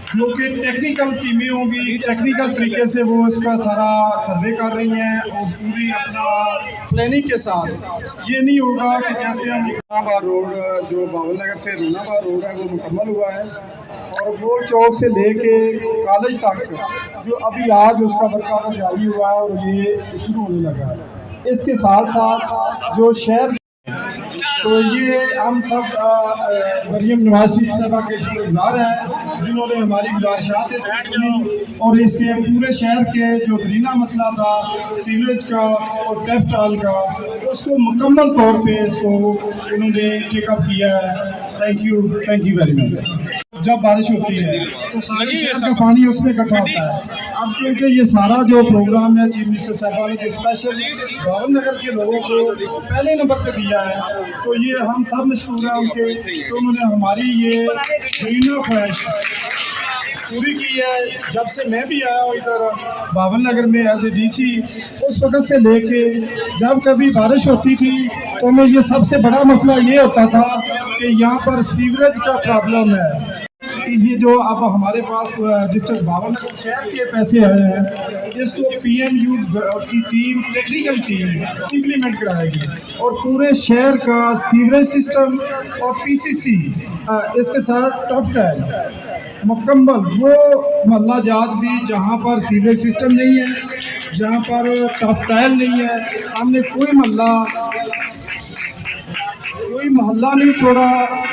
जो कि टेक्निकल टीमें होंगी, टेक्निकल तरीके से वो इसका सारा सर्वे कर रही हैं और पूरी अपना प्लानिंग के साथ। ये नहीं होगा कि जैसे हम रूनाबाद रोड, जो बावल नगर से रूनाबाद रोड है, वो मुकम्मल हुआ है और गोल चौक से लेके कॉलेज तक जो अभी आज उसका वर्क जारी हुआ है और ये शुरू होने लगा है। इसके साथ साथ जो शहर, तो ये हम सब मरियम नवासी साहबा के शुक्रगुजार हैं जिन्होंने हमारी गुजारिशात सुनी और इसके पूरे शहर के जो दरीना मसला था सीवरेज का और टेफ्टॉल का, उसको मुकम्मल तौर पे इसको उन्होंने टेकअप किया है। Thank you very much. जब बारिश होती है तो सारे शहर का पानी उसमें इकट्ठा होता है। अब क्योंकि ये सारा जो प्रोग्राम है चीफ मिनिस्टर साहब ने जो स्पेशल बावन नगर के लोगों को पहले नंबर पे दिया है, तो ये हम सब मशहूर हैं उनके, तो उन्होंने हमारी ये ग्रीन ख्वाहिश पूरी की है। जब से मैं भी आया हूँ इधर बावन नगर में एज ए डीसी, उस वक्त से लेके जब कभी बारिश होती थी तो हमें ये सबसे बड़ा मसला ये होता था कि यहाँ पर सीवरेज का प्रॉब्लम है। ये जो अब हमारे पास डिस्ट्रिक्ट बावन नगर शहर के पैसे आए हैं, इसको PMU की टीम, टेक्निकल टीम इम्प्लीमेंट कराएगी और पूरे शहर का सीवरेज सिस्टम और PCC इसके साथ टेफ्टॉल मुकम्मल, वो मोहल्ला जात भी जहाँ पर सीवरेज सिस्टम नहीं है, जहाँ पर टेफ्टॉल नहीं है, हमने कोई मोहल्ला नहीं छोड़ा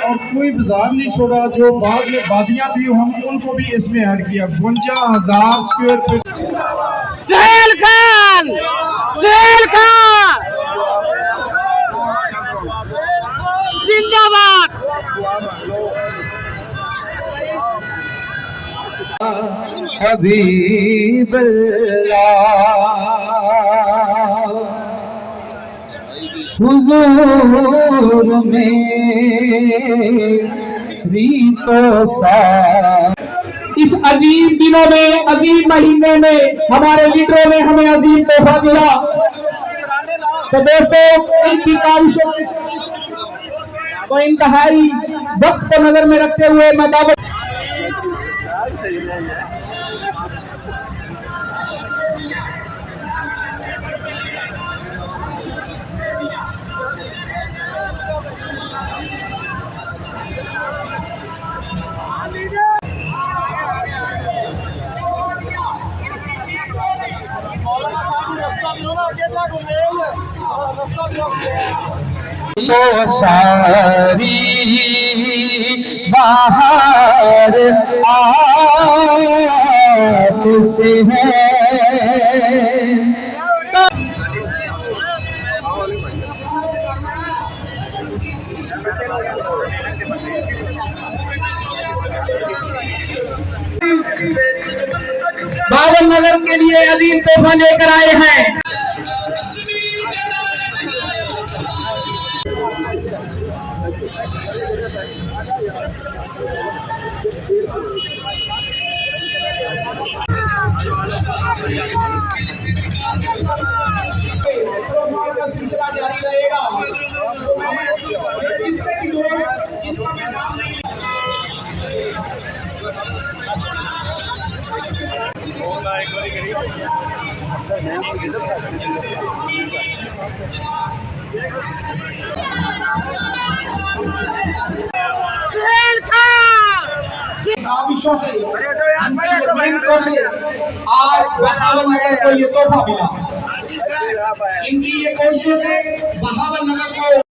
और कोई बाजार नहीं छोड़ा। जो बाद में वादियाँ थी हम उनको भी इसमें ऐड किया। 52,000 स्क्वायर फीट। सुहेल खान जिंदाबाद। हबीबल्लाह हुजूर में तो सा। इस अजीम दिनों में, अजीम महीने में हमारे लीडरों ने हमें अजीम तोहफा दिया। तो दोस्तों, इनकी काविशों को इंतहाई वक्त को नजर में रखते हुए मैं दावत तो सारी बाहर आपसे है। बावन नगर के लिए अजीम तोहफा लेकर आए हैं। का सिलसिला जारी रहेगा। काविशों से, आज बहावल नगर को ये तोहफा मिला। इनकी ये कोशिश है बहावल नगर को